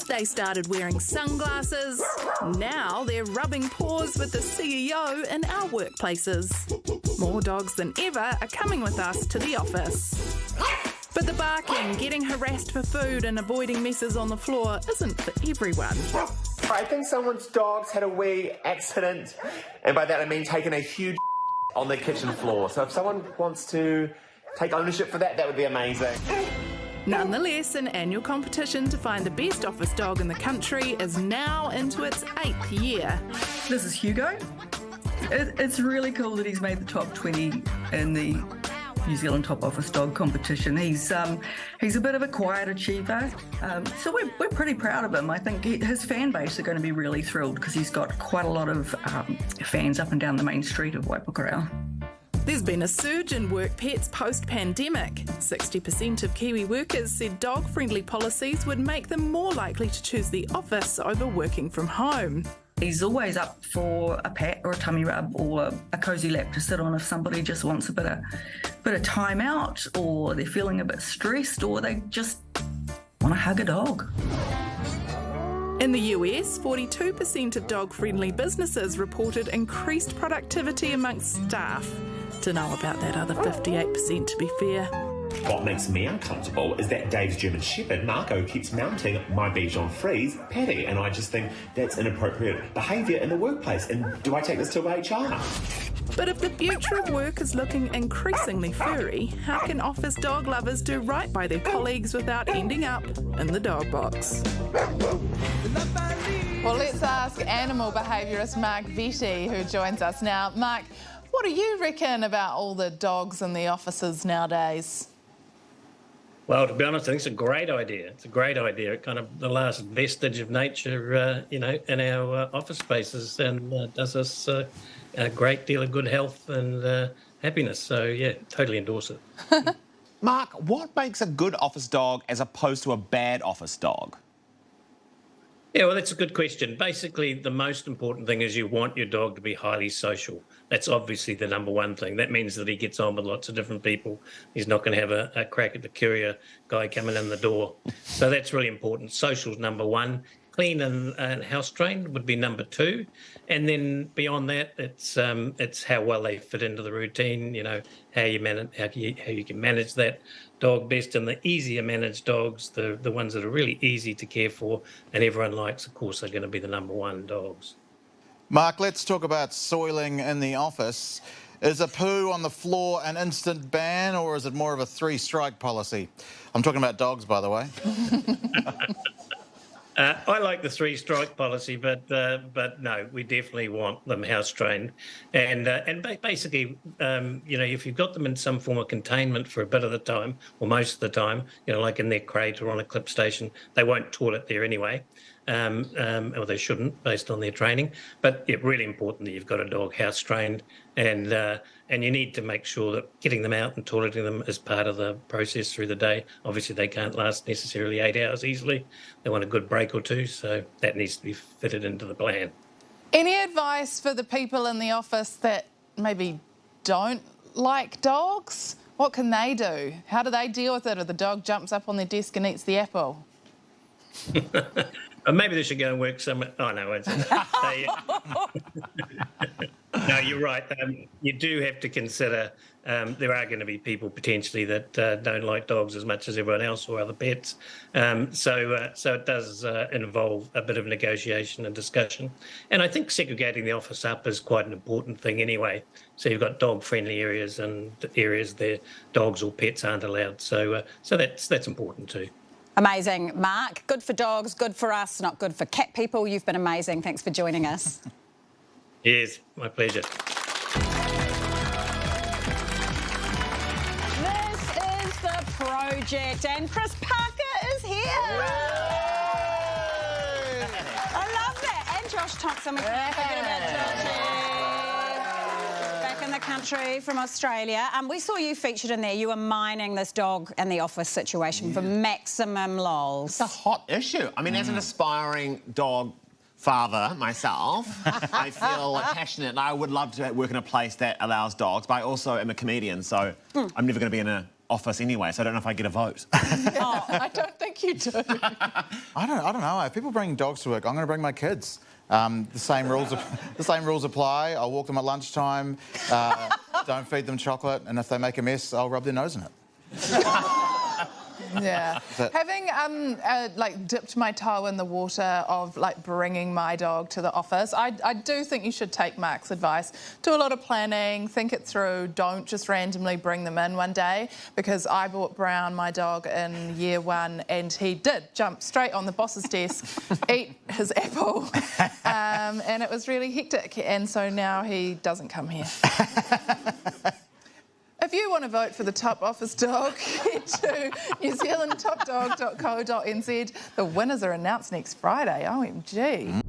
they started wearing sunglasses. Now they're rubbing paws with the CEO in our workplaces. More dogs than ever are coming with us to the office. But the barking, getting harassed for food and avoiding messes on the floor isn't for everyone. I think someone's dog's had a wee accident, and by that I mean taking a huge on their kitchen floor. So if someone wants to take ownership for that, that would be amazing. Nonetheless, an annual competition to find the best office dog in the country is now into its 8th year. This is Hugo. It's really cool that he's made the top 20 in the New Zealand Top Office Dog competition. He's a bit of a quiet achiever, so we're pretty proud of him. I think his fan base are going to be really thrilled because he's got quite a lot of fans up and down the main street of Waipukurau. There's been a surge in work pets post-pandemic. 60% of Kiwi workers said dog-friendly policies would make them more likely to choose the office over working from home. He's always up for a pat or a tummy rub or a cosy lap to sit on if somebody just wants a bit of time out, or they're feeling a bit stressed, or they just want to hug a dog. In the US, 42% of dog-friendly businesses reported increased productivity amongst staff. To know about that other 58%, to be fair. What makes me uncomfortable is that Dave's German Shepherd, Marco, keeps mounting my Bichon Frise, Patty, and I just think that's inappropriate behaviour in the workplace. And do I take this to HR? But if the future of work is looking increasingly furry, how can office dog lovers do right by their colleagues without ending up in the dog box? Well, let's ask animal behaviourist Mark Vetti, who joins us now. Mark, what do you reckon about all the dogs in the offices nowadays? Well, to be honest, I think it's a great idea. It's a great idea. It's kind of the last vestige of nature, in our office spaces, and does us a great deal of good health and happiness. So, yeah, totally endorse it. Mark, what makes a good office dog as opposed to a bad office dog? Yeah, well, that's a good question. Basically, the most important thing is you want your dog to be highly social. That's obviously the number one thing. That means that he gets on with lots of different people. He's not going to have a crack at the courier guy coming in the door. So that's really important. Social's number one. Clean and house trained would be number two. And then beyond that, it's how well they fit into the routine, how you can manage that dog best. And the easier managed dogs, the ones that are really easy to care for and everyone likes, of course, are going to be the number one dogs. Mark, let's talk about soiling in the office. Is a poo on the floor an instant ban, or is it more of a 3-strike policy? I'm talking about dogs, by the way. I like the 3-strike policy, but no, we definitely want them house trained, and basically, if you've got them in some form of containment for a bit of the time, or most of the time, like in their crate or on a clip station, they won't toilet there anyway, or they shouldn't, based on their training. But it's really important that you've got a dog house trained, and you need to make sure that getting them out and toileting them is part of the process through the day. Obviously, they can't last necessarily 8 hours easily. They want a good break or two, so that needs to be fitted into the plan. Any advice for the people in the office that maybe don't like dogs? What can they do? How do they deal with it if the dog jumps up on their desk and eats the apple? Maybe they should go and work somewhere. Oh, no. No, you're right. You do have to consider there are going to be people potentially that don't like dogs as much as everyone else or other pets. So it does involve a bit of negotiation and discussion. And I think segregating the office up is quite an important thing anyway. So you've got dog-friendly areas and areas there dogs or pets aren't allowed. So that's important too. Amazing, Mark. Good for dogs, good for us, not good for cat people. You've been amazing. Thanks for joining us. Yes, my pleasure. This is the project, and Chris Parker is here. I love that. And Josh Thompson. We can clap a bit, Josh. Back in the country from Australia. We saw you featured in there. You were mining this dog in the office situation for maximum lols. It's a hot issue. I mean, as an aspiring dog father myself, I feel passionate. I would love to work in a place that allows dogs, but I also am a comedian, so I'm never going to be in a office anyway, so I don't know if I get a vote. I don't think you do. I don't know. If people bring dogs to work, I'm going to bring my kids. The same rules apply. I'll walk them at lunchtime. Don't feed them chocolate, and if they make a mess, I'll rub their nose in it. Yeah. Having like dipped my toe in the water of like bringing my dog to the office, I do think you should take Mark's advice. Do a lot of planning, think it through. Don't just randomly bring them in one day, because I bought Brown, my dog, in year 1, and he did jump straight on the boss's desk, eat his apple, and it was really hectic. And so now he doesn't come here. If you want to vote for the top office dog, head to newzealandtopdog.co.nz. The winners are announced next Friday. OMG.